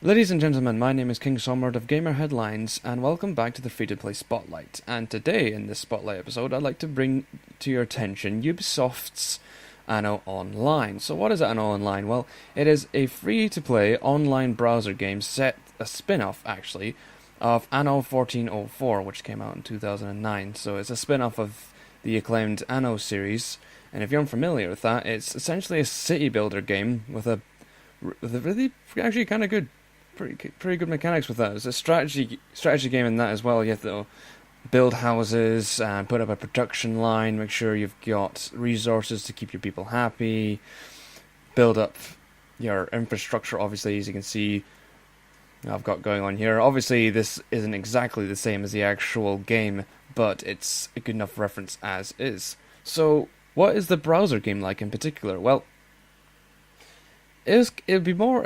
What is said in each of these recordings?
Ladies and gentlemen, my name is KingSongbird of Gamer Headlines, and welcome back to the Free-to-Play Spotlight. And today, in this Spotlight episode, I'd like to bring to your attention Ubisoft's Anno Online. So what is Anno Online? Well, it is a free-to-play online browser game a spin-off, actually, of Anno 1404, which came out in 2009. So it's a spin-off of the acclaimed Anno series, and if you're unfamiliar with that, it's essentially a city builder game with a really actually kind of good pretty good mechanics with that. It's a strategy game in that as well. You have to build houses and put up a production line, make sure you've got resources to keep your people happy, build up your infrastructure, obviously, as you can see I've got going on here. Obviously, this isn't exactly the same as the actual game, but it's a good enough reference as is. So, what is the browser game like in particular? Well, it'd be more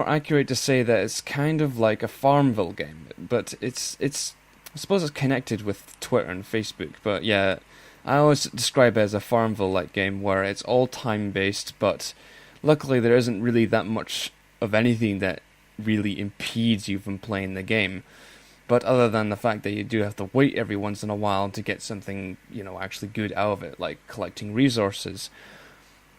accurate to say that it's kind of like a Farmville game, but it's I suppose it's connected with Twitter and Facebook. But yeah, I always describe it as a Farmville-like game where it's all time-based, but luckily there isn't really that much of anything that really impedes you from playing the game. But other than the fact that you do have to wait every once in a while to get something, actually good out of it, like collecting resources.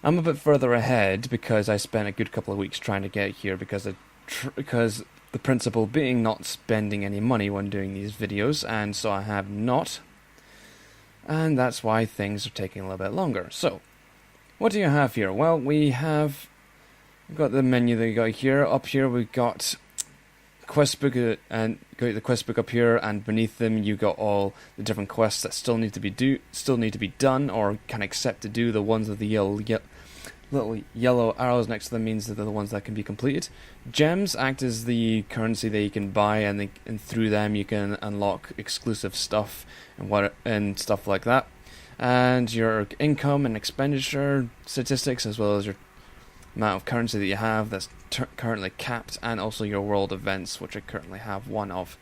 I'm a bit further ahead because I spent a good couple of weeks trying to get here because the principle being not spending any money when doing these videos, and so I have not, and that's why things are taking a little bit longer. So, what do you have here? Well, we've got the menu that you got here. Up here we've got quest book, and got the quest book up here, and beneath them you got all the different quests that still need to be done, or can accept to do. The ones with the little yellow arrows next to them means that they're the ones that can be completed. Gems act as the currency that you can buy, and through them you can unlock exclusive stuff and stuff like that. And your income and expenditure statistics, as well as your amount of currency that you have that's currently capped, and also your world events, which I currently have one of.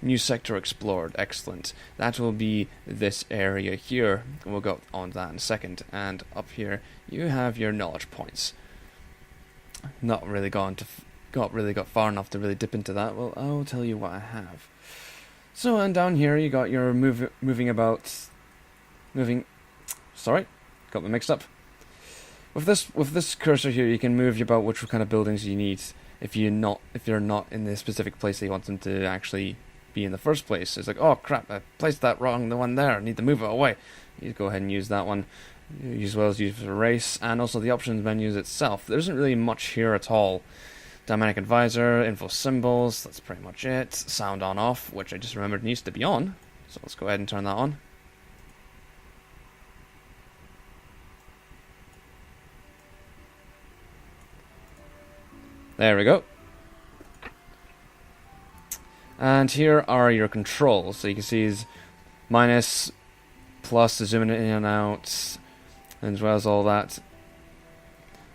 New sector explored, excellent. That will be this area here. We'll go on to that in a second. And up here, you have your knowledge points. Not really got far enough to really dip into that. Well, I'll tell you what I have. So, and down here you got your Sorry, got me mixed up. With this cursor here, you can move about which kind of buildings you need if you're not in the specific place that you want them to actually be in the first place. It's like, oh crap, I placed that wrong, the one there, I need to move it away. You go ahead and use that one, as well as use the race, and also the options menus itself. There isn't really much here at all. Dynamic advisor, info symbols, that's pretty much it. Sound on off, which I just remembered needs to be on, so let's go ahead and turn that on. There we go. And here are your controls. So you can see is minus, plus to zoom in and out, as well as all that.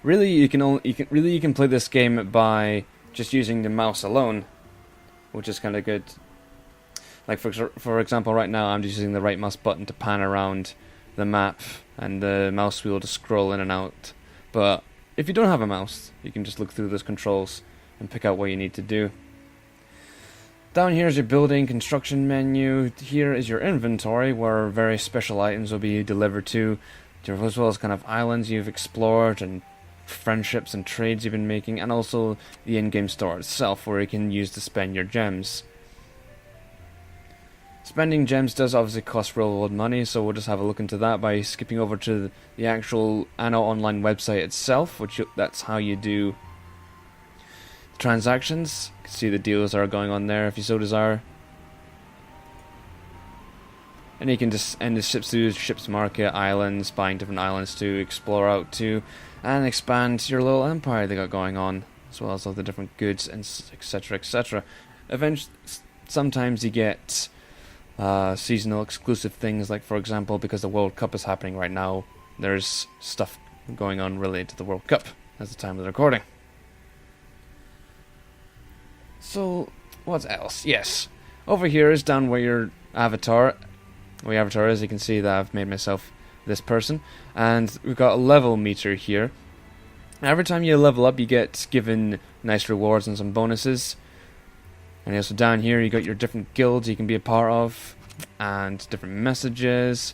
Really, you can play this game by just using the mouse alone, which is kind of good. Like for example, right now I'm just using the right mouse button to pan around the map and the mouse wheel to scroll in and out. But if you don't have a mouse, you can just look through those controls and pick out what you need to do. Down here is your building construction menu. Here is your inventory, where various special items will be delivered to, as well as kind of islands you've explored and friendships and trades you've been making, and also the in-game store itself, where you can use to spend your gems. Spending gems does obviously cost real world money, so we'll just have a look into that by skipping over to the actual Anno Online website itself, that's how you do transactions. You can see the deals are going on there if you so desire. And you can just end the ships market, islands, buying different islands to explore out to, and expand your little empire they got going on, as well as all the different goods and etc. etc. Eventually, sometimes you get seasonal exclusive things, like for example, because the World Cup is happening right now, there's stuff going on related to the World Cup at the time of the recording. So, what else? Yes, over here is down where your avatar is. You can see that I've made myself this person, and we've got a level meter here. Every time you level up, you get given nice rewards and some bonuses. And also down here, you got your different guilds you can be a part of, and different messages,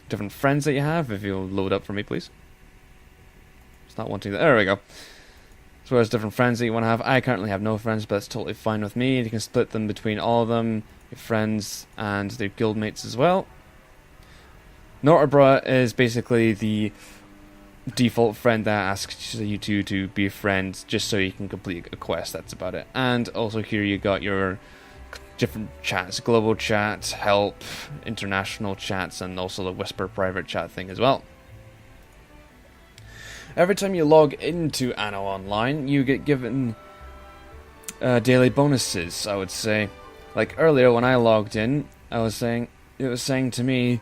different friends that you have. If you'll load up for me, please. It's not wanting that. There we go. So there's different friends that you want to have. I currently have no friends, but that's totally fine with me. You can split them between all of them, your friends, and their guildmates as well. Norterbra is basically the default friend that asks you two to be friends just so you can complete a quest. That's about it. And also here you got your different chats, global chat, help, international chats, and also the whisper private chat thing as well. Every time you log into Anno Online, you get given daily bonuses, I would say. Like earlier when I logged in, it was saying to me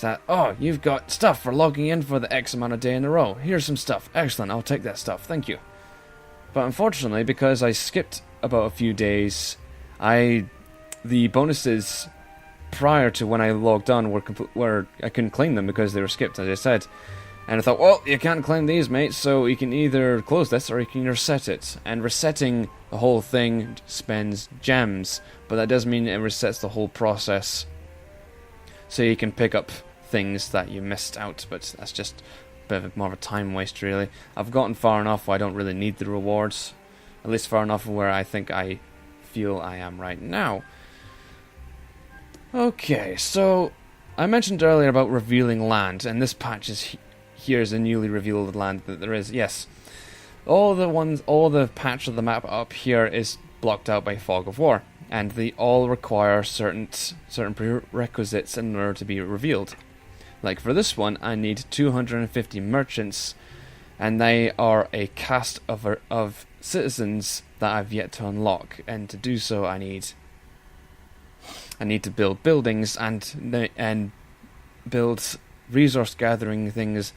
that, oh, you've got stuff for logging in for the X amount of day in a row. Here's some stuff. Excellent, I'll take that stuff. Thank you. But unfortunately, because I skipped about a few days, the bonuses prior to when I logged on were I couldn't claim them because they were skipped, as I said. And I thought, well, you can't claim these, mate, so you can either close this or you can reset it. And resetting the whole thing spends gems, but that does mean it resets the whole process. So you can pick up things that you missed out, but that's just a bit of more of a time waste, really. I've gotten far enough where I don't really need the rewards. At least far enough where I think I feel I am right now. Okay, so I mentioned earlier about revealing land, and this patch is here's a newly revealed land that there is. Yes, all the patch of the map up here is blocked out by fog of war, and they all require certain prerequisites in order to be revealed. Like for this one, I need 250 merchants, and they are a caste of citizens that I've yet to unlock. And to do so, I need to build buildings and build resource gathering things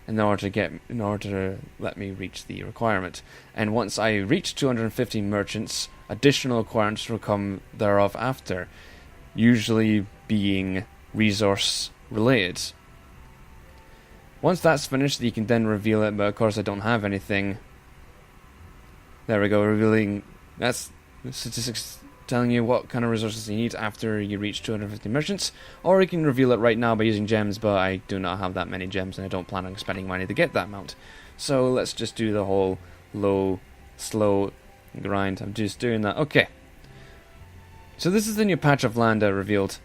in order to let me reach the requirement. And once I reach 250 merchants, additional requirements will come thereof after, usually being resource related. Once that's finished, you can then reveal it, but of course I don't have anything. There we go, revealing. That's the statistics telling you what kind of resources you need after you reach 250 merchants, or you can reveal it right now by using gems, but I do not have that many gems and I don't plan on spending money to get that amount. So let's just do the whole slow grind. I'm just doing that. Okay. So this is the new patch of land I revealed.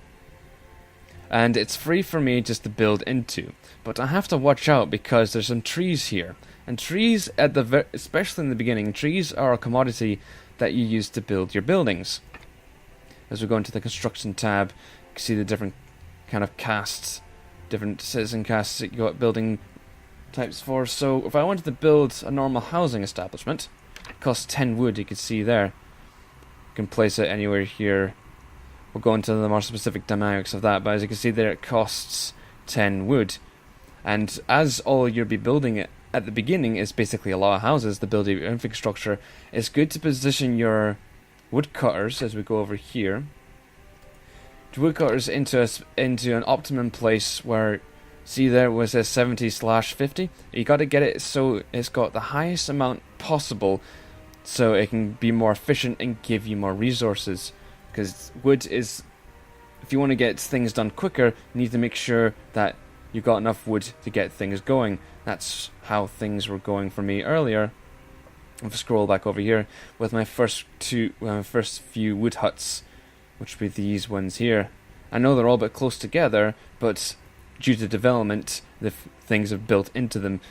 And it's free for me just to build into. But I have to watch out because there's some trees here. And trees, especially in the beginning, trees are a commodity that you use to build your buildings. As we go into the construction tab, you can see the different kind of castes, different citizen castes that you got building types for. So if I wanted to build a normal housing establishment, it costs 10 wood, you can see there. You can place it anywhere here. We'll go into the more specific dynamics of that, but as you can see there, it costs 10 wood. And as all you'll be building it at the beginning is basically a lot of houses to build your infrastructure, it's good to position your woodcutters, as we go over here, woodcutters into an optimum place where, see there was a 70/50. You got to get it so it's got the highest amount possible, so it can be more efficient and give you more resources. Because wood is, if you want to get things done quicker, you need to make sure that you've got enough wood to get things going. That's how things were going for me earlier. If I scroll back over here with my first few wood huts, which would be these ones here. I know they're all a bit close together, but due to development, the things have built into them.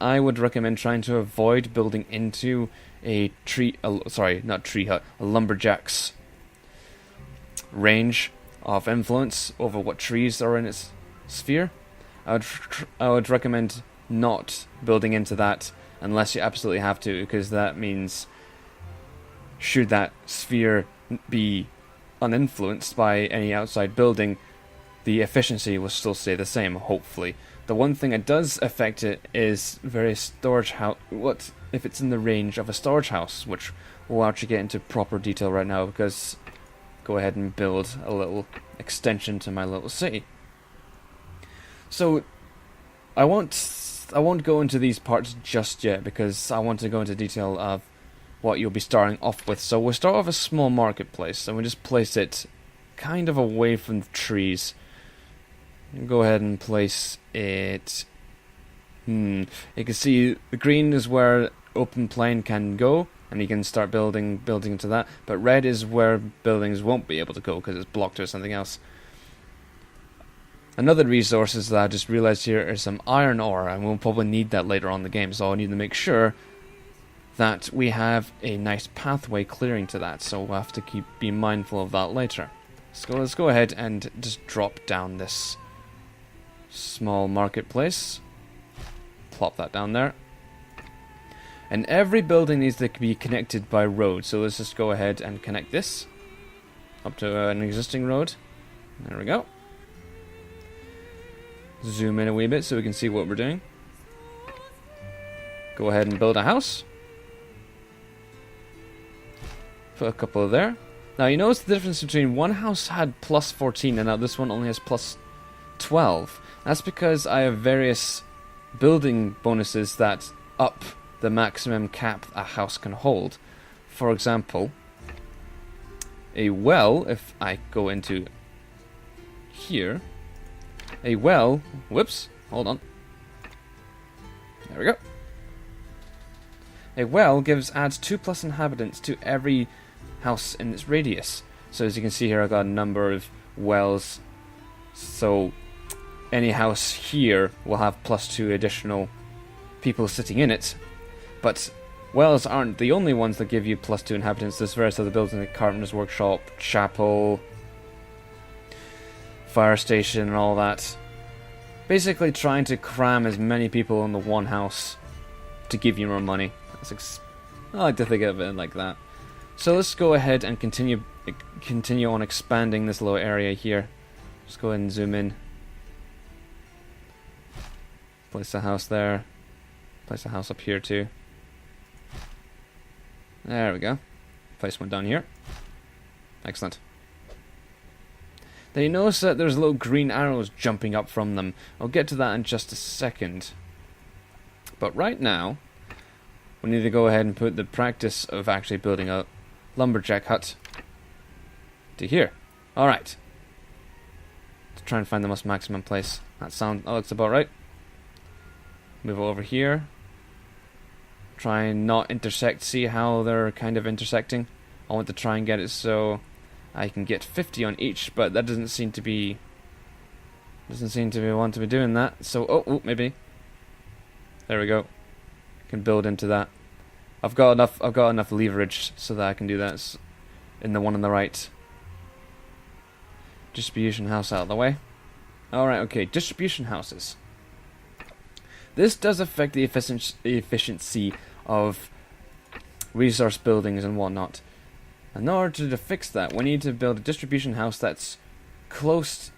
I would recommend trying to avoid building into a lumberjack's range of influence over what trees are in its sphere. I would recommend not building into that unless you absolutely have to, because that means should that sphere be uninfluenced by any outside building, the efficiency will still stay the same, hopefully. The one thing that does affect it is various storage house. What if it's in the range of a storage house, which we'll actually get into proper detail right now, because go ahead and build a little extension to my little city. So I won't I won't go into these parts just yet because I want to go into detail of what you'll be starting off with. So we'll start off a small marketplace, and we'll just place it kind of away from the trees. Go ahead and place it. You can see the green is where open plain can go, and you can start building into that. But red is where buildings won't be able to go because it's blocked or something else. Another resource is that I just realized here is some iron ore, and we'll probably need that later on in the game. So I need to make sure that we have a nice pathway clearing to that. So we'll have to be mindful of that later. So let's go ahead and just drop down this small marketplace. Plop that down there. And every building needs to be connected by road. So let's just go ahead and connect this up to an existing road. There we go. Zoom in a wee bit so we can see what we're doing. Go ahead and build a house. Put a couple there. Now you notice the difference between one house had plus 14 and now this one only has plus 12. That's because I have various building bonuses that up the maximum cap a house can hold. For example, a well, if I go into here, a well, whoops, hold on. There we go. A well adds 2+ inhabitants to every house in its radius. So as you can see here, I've got a number of wells. So any house here will have +2 additional people sitting in it. But wells aren't the only ones that give you +2 inhabitants. There's various other buildings like carpenter's workshop, chapel, fire station and all that. Basically trying to cram as many people in the one house to give you more money. I like to think of it like that. So let's go ahead and continue on expanding this little area here. Just go ahead and zoom in. Place a house there. Place a house up here too. There we go. Place one down here. Excellent. Then you notice that there's little green arrows jumping up from them. I'll get to that in just a second. But right now, we need to go ahead and put the practice of actually building a lumberjack hut to here. Alright. Let's try and find the most maximum place. That looks about right. Move over here. Try and not intersect. See how they're kind of intersecting? I want to try and get it so I can get 50 on each, but that doesn't seem to be want to be doing that. So maybe. There we go. Can build into that. I've got enough leverage so that I can do that in the one on the right. Distribution house out of the way. Alright, okay, distribution houses. This does affect the efficiency of resource buildings and whatnot. In order to fix that, we need to build a distribution house that's close.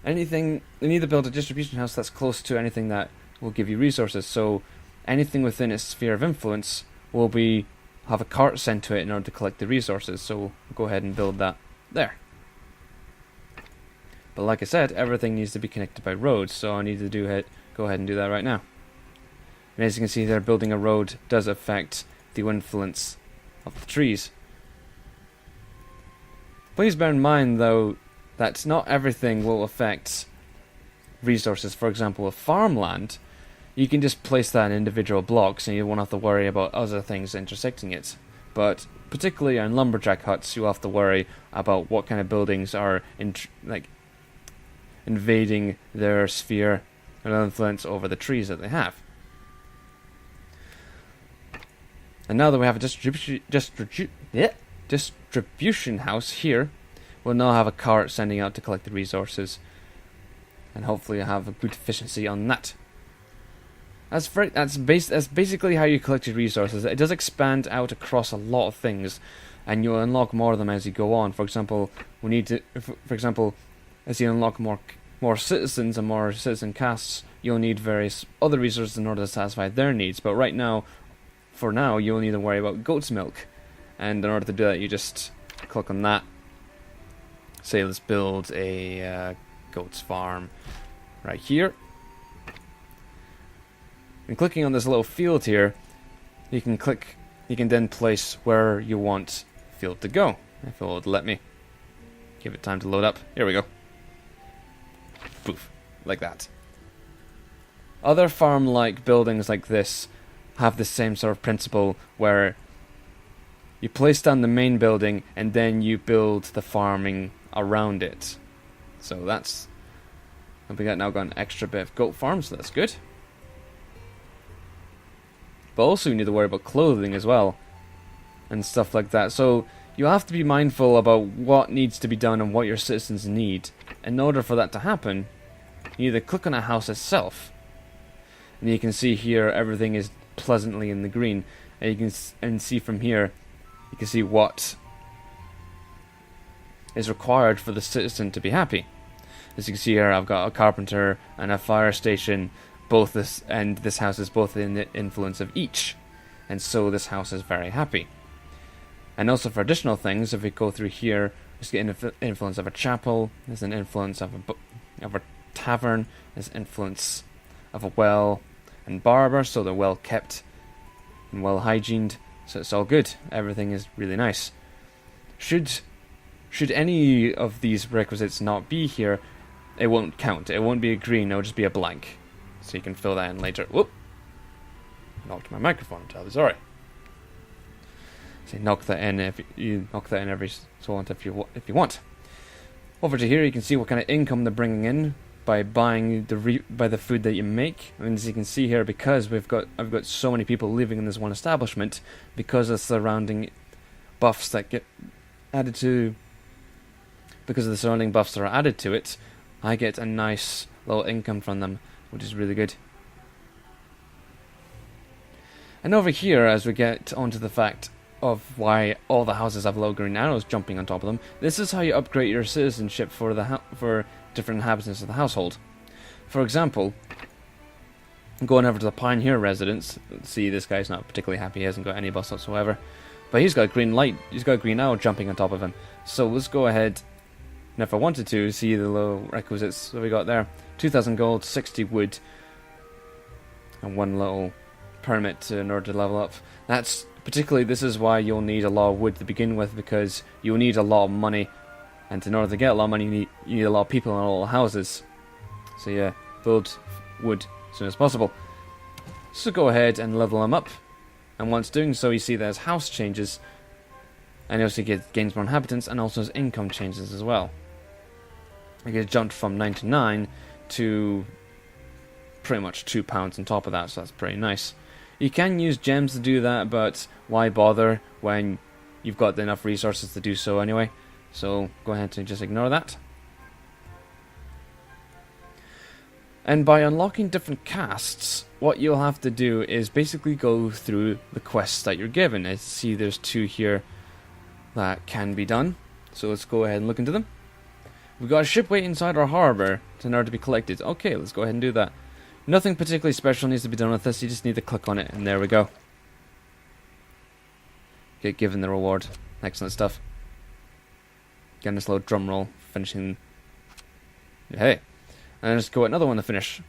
We need to build a distribution house that's close to anything that will give you resources. So anything within its sphere of influence will have a cart sent to it in order to collect the resources. So we'll go ahead and build that there. But like I said, everything needs to be connected by roads, so I need to go ahead and do that right now. And as you can see there, building a road does affect the influence of the trees. Please bear in mind, though, that not everything will affect resources. For example, with farmland, you can just place that in individual blocks and you won't have to worry about other things intersecting it. But particularly on lumberjack huts, you'll have to worry about what kind of buildings are invading their sphere of influence over the trees that they have. And now that we have a distribution house here, we'll now have a cart sending out to collect the resources, and hopefully have a good efficiency on that. That's basically how you collect your resources. It does expand out across a lot of things, and you'll unlock more of them as you go on. For example, as you unlock more citizens and more citizen castes, you'll need various other resources in order to satisfy their needs. But for now, you'll need to worry about goat's milk. And in order to do that, you just click on that. Say, let's build a goat's farm right here. And clicking on this little field here, you can then place where you want the field to go. If it will let me. Give it time to load up. Here we go. Poof. Like that. Other farm-like buildings like this have the same sort of principle where you place down the main building and then you build the farming around it. So that's... we now got an extra bit of goat farm, so that's good. But also you need to worry about clothing as well. And stuff like that. So you have to be mindful about what needs to be done and what your citizens need. In order for that to happen, you either click on a house itself, and you can see here everything is pleasantly in the green, and you can see from here, you can see what is required for the citizen to be happy. As you can see here, I've got a carpenter and a fire station. This house is both in the influence of each, and so this house is very happy. And also for additional things, if we go through here, there's an influence of a chapel, there's an influence of a tavern, there's influence of a well and barber, so they're well kept and well hygiened, so it's all good. Everything is really nice. Should any of these requisites not be here, it won't count. It won't be a green, it'll just be a blank. So you can fill that in later. Whoop! Knocked my microphone, I'm terribly sorry. So knock that in if you knock that in every so often if you want. Over to here, you can see what kind of income they're bringing in by buying the food that you make. And as you can see here, because I've got so many people living in this one establishment, because of the surrounding buffs that get added to, because of the surrounding buffs that are added to it, I get a nice little income from them, which is really good. And over here, as we get onto the fact of why all the houses have little green arrows jumping on top of them, this is how you upgrade your citizenship for different inhabitants of the household. For example, going over to the Pioneer residence, see this guy's not particularly happy, he hasn't got any buffs whatsoever, but he's got a green light, he's got a green arrow jumping on top of him. So let's go ahead, and if I wanted to, see the little requisites that we got there. 2,000 gold, 60 wood, and one little permit in order to level up. This is why you'll need a lot of wood to begin with, because you'll need a lot of money, and in order to get a lot of money, you need a lot of people in all the houses. So yeah, build wood as soon as possible. So go ahead and level them up, and once doing so, you see that his house changes, and he also gains more inhabitants, and also his income changes as well. It gets jumped from 99 to pretty much £2 on top of that, so that's pretty nice. You can use gems to do that, but why bother when you've got enough resources to do so anyway? So go ahead and just ignore that. And by unlocking different castes, what you'll have to do is basically go through the quests that you're given. I see there's 2 here that can be done, so let's go ahead and look into them. We've got a ship waiting inside our harbour in order to be collected. Okay, let's go ahead and do that. Nothing particularly special needs to be done with this, you just need to click on it, and there we go. Get given the reward. Excellent stuff. Getting this little drum roll, finishing. Hey. And let's go another one to finish.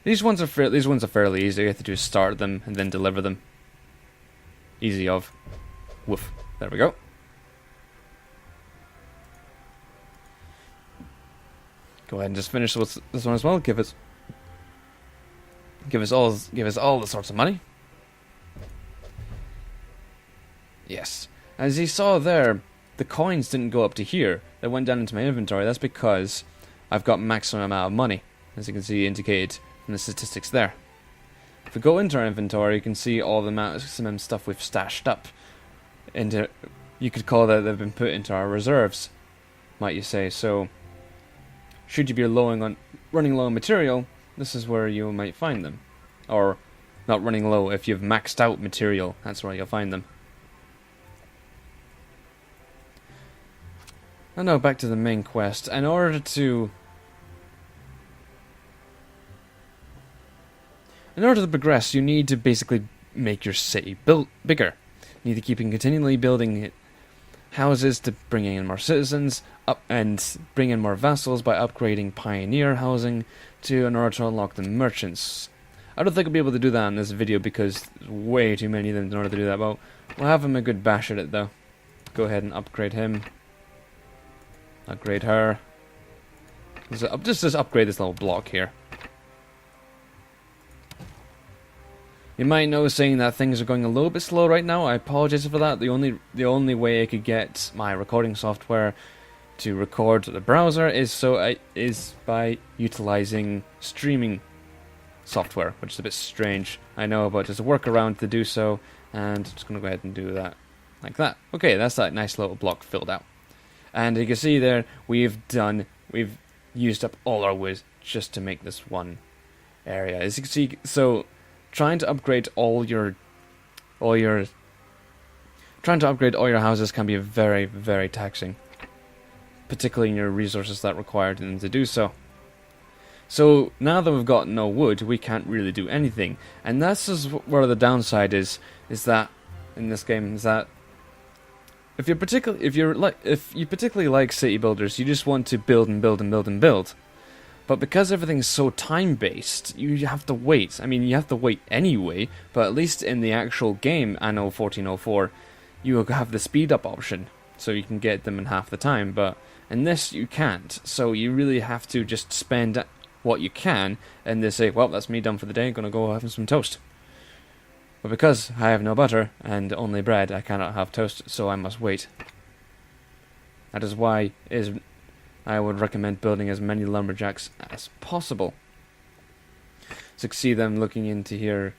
These ones are fairly easy. All you have to do is start them and then deliver them. Easy of. Woof. There we go. Go ahead and just finish with this one as well. Give us all the sorts of money. Yes. As you saw there, the coins didn't go up to here. They went down into my inventory. That's because I've got maximum amount of money, as you can see indicated in the statistics there. If we go into our inventory, you can see all the maximum stuff we've stashed up. You could call that they've been put into our reserves, might you say. So, should you be running low on material, this is where you might find them. Or, not running low, if you've maxed out material, that's where you'll find them. And now back to the main quest. In order to progress, you need to basically make your city bigger. You need to keep continually building houses to bring in more citizens, and bring in more vassals by upgrading pioneer housing in order to unlock the merchants. I don't think I'll be able to do that in this video because there's way too many of them in order to do that, but we'll have him a good bash at it though. Go ahead and upgrade him. Upgrade her. Just upgrade this little block here. You might know saying that things are going a little bit slow right now. I apologize for that. The only way I could get my recording software to record the browser is by utilizing streaming software, which is a bit strange, I know, but there's a workaround to do so, and I'm just going to go ahead and do that like that. Okay, that's that nice little block filled out. And you can see there, we've used up all our wood just to make this one area. As you can see, so trying to upgrade all your houses can be very, very taxing, particularly in your resources that require them to do so. So now that we've got no wood, we can't really do anything, and that's just where the downside is that in this game is that if you particularly like city builders, you just want to build and build and build and build. But because everything's so time-based, you have to wait. I mean, you have to wait anyway, but at least in the actual game, Anno 1404, you have the speed-up option, so you can get them in half the time, but in this, you can't. So you really have to just spend what you can, and they say, well, that's me done for the day, gonna go have some toast. But because I have no butter, and only bread, I cannot have toast, so I must wait. That is why I would recommend building as many lumberjacks as possible. So you can see them looking into here,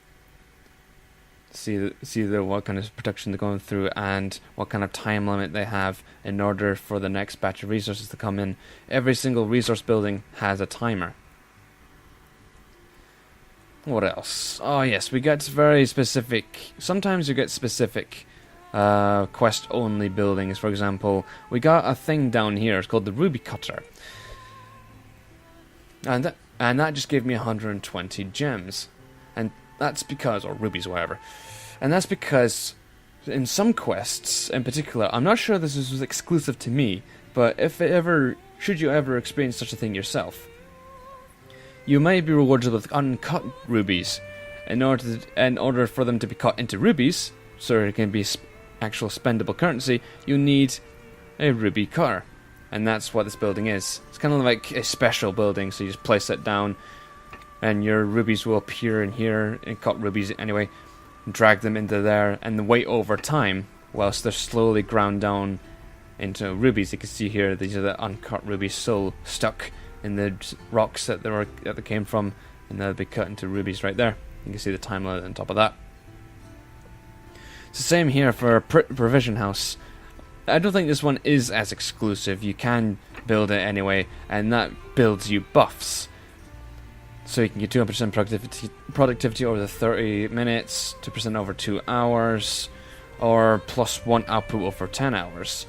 see what kind of production they're going through and what kind of time limit they have in order for the next batch of resources to come in. Every single resource building has a timer. What else? Oh yes, we get very specific. Sometimes you get specific quest-only buildings. For example, we got a thing down here. It's called the Ruby Cutter, and that just gave me 120 gems, and that's because, or rubies, or whatever, and that's because in some quests, in particular, I'm not sure this was exclusive to me, but should you ever experience such a thing yourself, you may be rewarded with uncut rubies. In order for them to be cut into rubies, so it can be actual spendable currency, you need a ruby cutter. And that's what this building is. It's kind of like a special building, so you just place it down, and your rubies will appear in here, and cut rubies anyway, and drag them into there, and wait over time, whilst they're slowly ground down into rubies. You can see here, these are the uncut rubies still stuck in the rocks that they came from, and they'll be cut into rubies right there. You can see the time limit on top of that. It's the same here for Provision House. I don't think this one is as exclusive. You can build it anyway, and that builds you buffs. So you can get 200% productivity over the 30 minutes, 2% over 2 hours, or +1 output over 10 hours.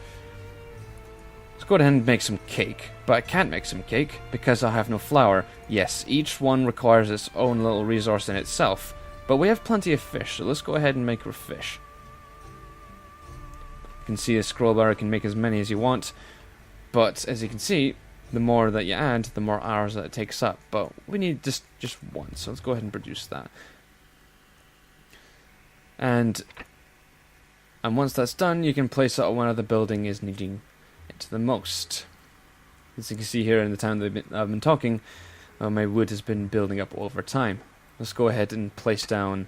Let's go ahead and make some cake. But I can't make some cake because I have no flour. Yes, each one requires its own little resource in itself, but we have plenty of fish, so let's go ahead and make our fish. You can see a scroll bar, you can make as many as you want, but as you can see, the more that you add, the more hours that it takes up. But we need just one, so let's go ahead and produce that. And once that's done, you can place it on where the building is needing it the most. As you can see here in the time that I've been talking, my wood has been building up over time. Let's go ahead and place down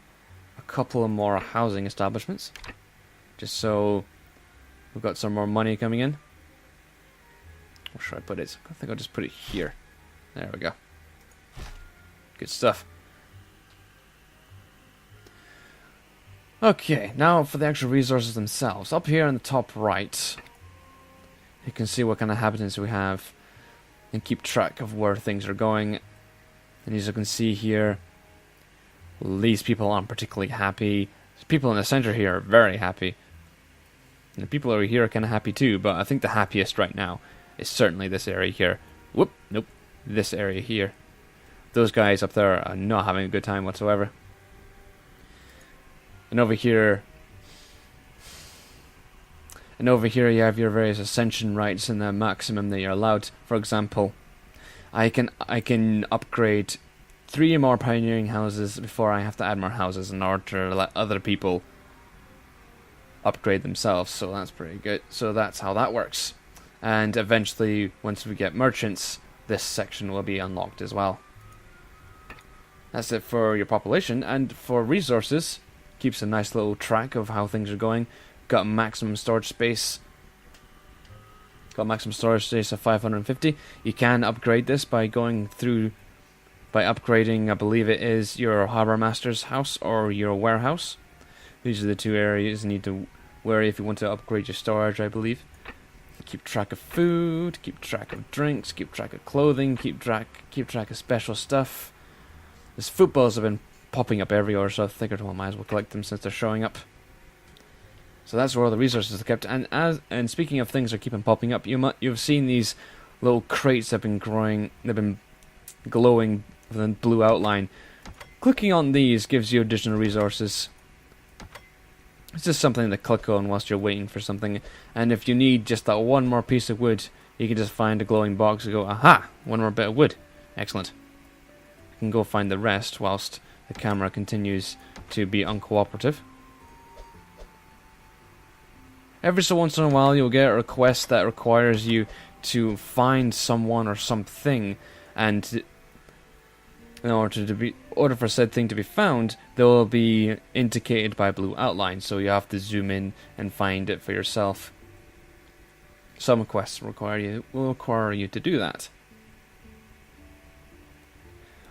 a couple of more housing establishments, just so we've got some more money coming in. Where should I put it? I think I'll just put it here. There we go. Good stuff. Okay, now for the actual resources themselves. Up here in the top right, you can see what kind of inhabitants we have and keep track of where things are going. And as you can see here, these people aren't particularly happy. The people in the center here are very happy. And the people over here are kind of happy too, but I think the happiest right now is certainly this area here. Whoop, nope, this area here. Those guys up there are not having a good time whatsoever. And over here you have your various ascension rights and the maximum that you're allowed. For example, I can upgrade 3 more pioneering houses before I have to add more houses in order to let other people upgrade themselves, so that's pretty good. So that's how that works. And eventually, once we get merchants, this section will be unlocked as well. That's it for your population, and for resources, keeps a nice little track of how things are going. Got maximum storage space. Got maximum storage space of 550. You can upgrade this by going through, by upgrading, I believe it is your Harbour Master's house or your warehouse. These are the 2 areas you need to worry if you want to upgrade your storage, I believe. Keep track of food, keep track of drinks, keep track of clothing, keep track of special stuff. These footballs have been popping up everywhere, so I figured, well, I might as well collect them since they're showing up. So that's where all the resources are kept. And speaking of things that are keeping popping up, you've seen these little crates that have been growing, they've been glowing with a blue outline. Clicking on these gives you additional resources. It's just something to click on whilst you're waiting for something. And if you need just that one more piece of wood, you can just find a glowing box and go, aha, one more bit of wood. Excellent. You can go find the rest whilst the camera continues to be uncooperative. Every so once in a while you'll get a request that requires you to find someone or something, and in order for said thing to be found, they will be indicated by blue outline, so you have to zoom in and find it for yourself. Some quests will require you to do that.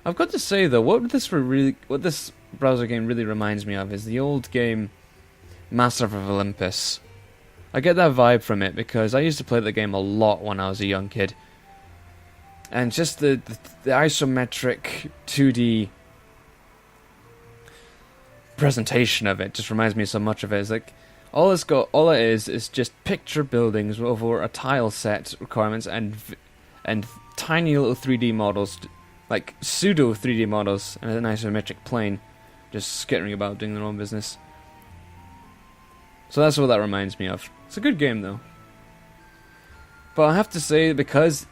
I've got to say though, what this browser game really reminds me of is the old game Master of Olympus. I get that vibe from it because I used to play the game a lot when I was a young kid. And just the isometric 2D presentation of it just reminds me so much of it. It's like all it is just picture buildings over a tile set requirements and tiny little 3D models, like pseudo 3D models in an isometric plane, just skittering about doing their own business. So that's what that reminds me of. It's a good game though. But I have to say, because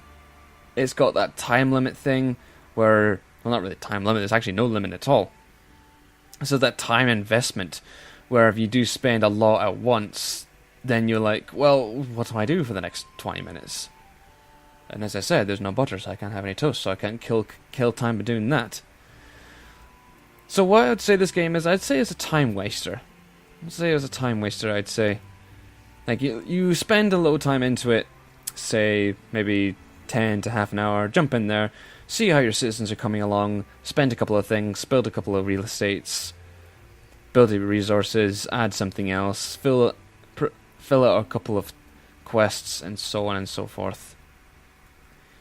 it's got that time limit thing where, well, not really time limit, there's actually no limit at all. So that time investment where if you do spend a lot at once, then you're like, well, what do I do for the next 20 minutes? And as I said, there's no butter, so I can't have any toast, so I can't kill time by doing that. So what I would say this game is, I'd say it's a time waster. I'd say. Like, you spend a little time into it, say, maybe 10 to half an hour, jump in there, see how your citizens are coming along, spend a couple of things, build a couple of real estates, build your resources, add something else, fill out a couple of quests, and so on and so forth.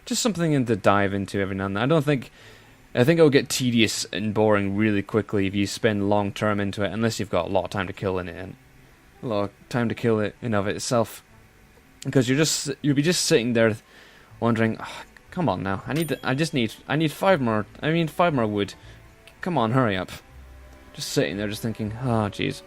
Just something to dive into every now and then. I think it'll get tedious and boring really quickly if you spend long term into it, unless you've got a lot of time to kill in it, and a lot of time to kill it in of itself. Because you'll be just sitting there wondering, oh, come on now, I need 5 more wood. Come on, hurry up. Just sitting there just thinking, oh jeez.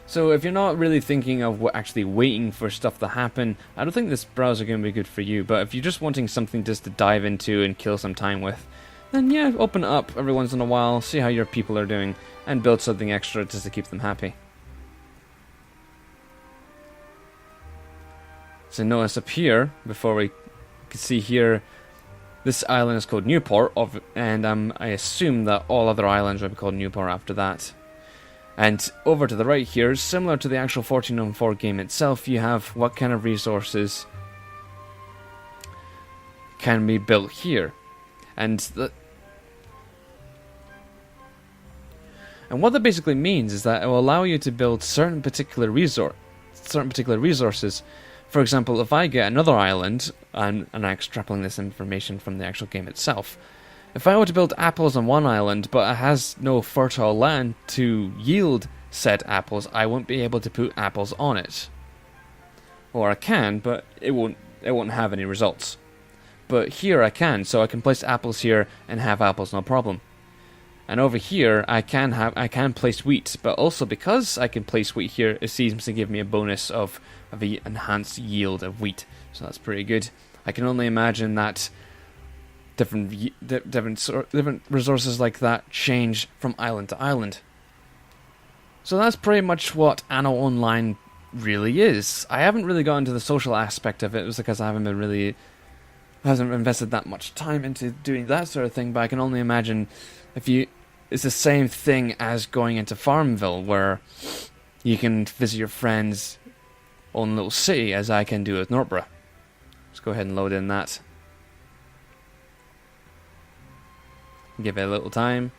So if you're not really thinking of actually waiting for stuff to happen, I don't think this browser game will be good for you. But if you're just wanting something just to dive into and kill some time with, then yeah, open it up every once in a while, see how your people are doing, and build something extra just to keep them happy. So notice up here, before we can see here, this island is called Newport, and I assume that all other islands will be called Newport after that. And over to the right here, similar to the actual 1404 game itself, you have what kind of resources can be built here. And what that basically means is that it will allow you to build certain particular resources. For example, if I get another island, and I'm extrapolating this information from the actual game itself, if I were to build apples on one island, but it has no fertile land to yield said apples, I won't be able to put apples on it. Or I can, but it won't have any results. But here I can, so I can place apples here and have apples no problem. And over here I can place wheat, but also because I can place wheat here, it seems to give me a bonus of the enhanced yield of wheat. So that's pretty good. I can only imagine that different resources like that change from island to island. So that's pretty much what Anno Online really is. I haven't really got into the social aspect of it. It was because I hasn't invested that much time into doing that sort of thing, but I can only imagine it's the same thing as going into Farmville, where you can visit your friend's own little city, as I can do with Nortborough. Let's go ahead and load in that. Give it a little time.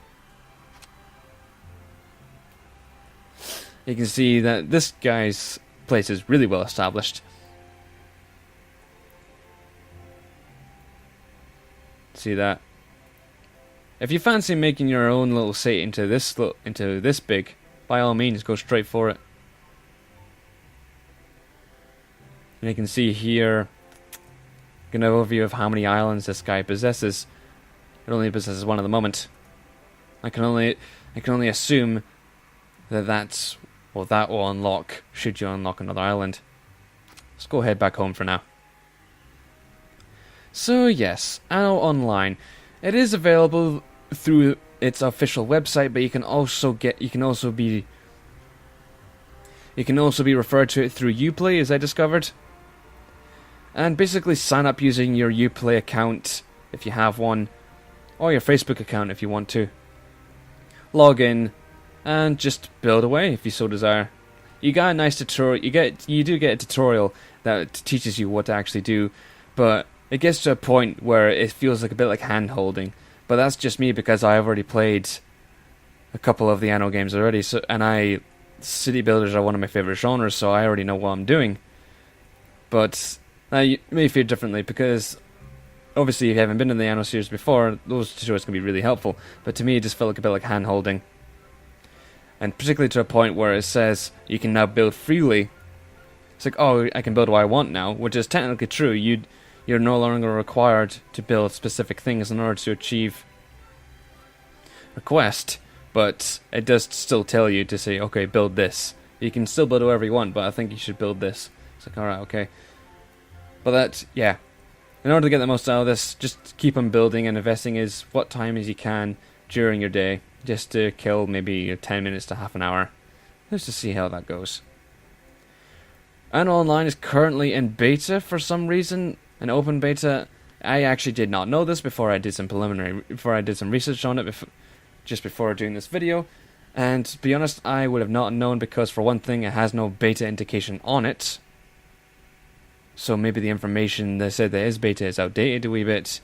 You can see that this guy's place is really well established. See that? If you fancy making your own little city into this big, by all means, go straight for it. And you can see here, an overview of how many islands this guy possesses. It only possesses one at the moment. I can only assume that will unlock should you unlock another island. Let's go head back home for now. So yes, Anno Online. It is available through its official website, but you can also be referred to it through Uplay, as I discovered. And basically sign up using your Uplay account if you have one, or your Facebook account if you want to. Log in and just build away if you so desire. You got a nice tutorial. You do get a tutorial that teaches you what to actually do, but it gets to a point where it feels like a bit like hand-holding. But that's just me, because I've already played a couple of the Anno games already, city builders are one of my favorite genres, so I already know what I'm doing. But you may feel differently, because obviously if you haven't been in the Anno series before, those tutorials can be really helpful. But to me, it just felt like a bit like hand-holding. And particularly to a point where it says you can now build freely. It's like, oh, I can build what I want now, which is technically true. You're no longer required to build specific things in order to achieve a quest, but it does still tell you to say, okay, build this. You can still build whatever you want, but I think you should build this. It's like, alright, okay. But yeah. In order to get the most out of this, just keep on building and investing what time as you can during your day, just to kill maybe 10 minutes to half an hour, just to see how that goes. Anno Online is currently in beta for some reason. An open beta. I actually did not know this before I did some research on it just before doing this video, and to be honest, I would have not known, because for one thing, it has no beta indication on it. So maybe the information that said there is beta is outdated a wee bit,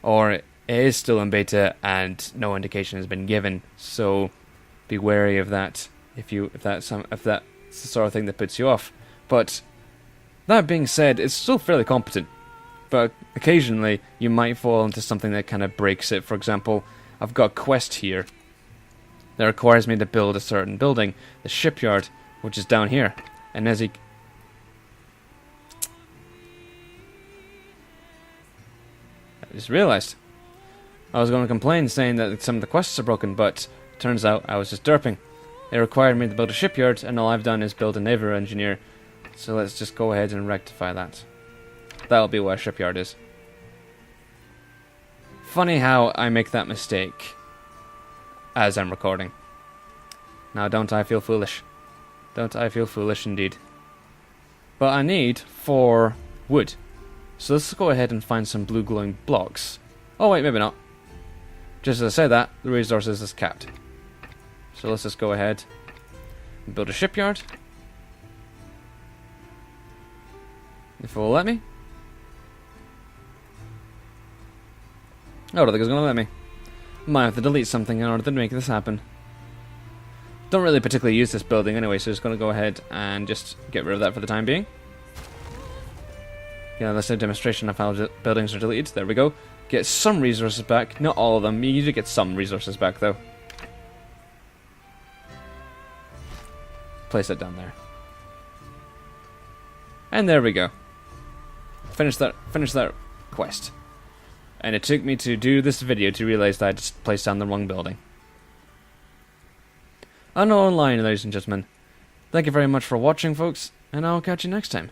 or it is still in beta and no indication has been given. So be wary of that if that's the sort of thing that puts you off. But that being said, it's still fairly competent. But occasionally, you might fall into something that kind of breaks it. For example, I've got a quest here that requires me to build a certain building, the shipyard, which is down here. And I just realized I was going to complain, saying that some of the quests are broken, but turns out I was just derping. It required me to build a shipyard, and all I've done is build a naval engineer. So let's just go ahead and rectify that. That'll be where a shipyard is. Funny how I make that mistake as I'm recording. Now, don't I feel foolish? Don't I feel foolish indeed? But I need 4 wood. So let's go ahead and find some blue glowing blocks. Oh wait, maybe not. Just as I say that, the resources is capped. So let's just go ahead and build a shipyard. If it will let me. I don't think it's going to let me. Might have to delete something in order to make this happen. Don't really particularly use this building anyway, so just going to go ahead and just get rid of that for the time being. Yeah, that's a demonstration of how buildings are deleted. There we go. Get some resources back. Not all of them. You do get some resources back, though. Place it down there. And there we go. Finish that quest. And it took me to do this video to realize that I just placed down the wrong building. Anno Online, ladies and gentlemen. Thank you very much for watching, folks, and I'll catch you next time.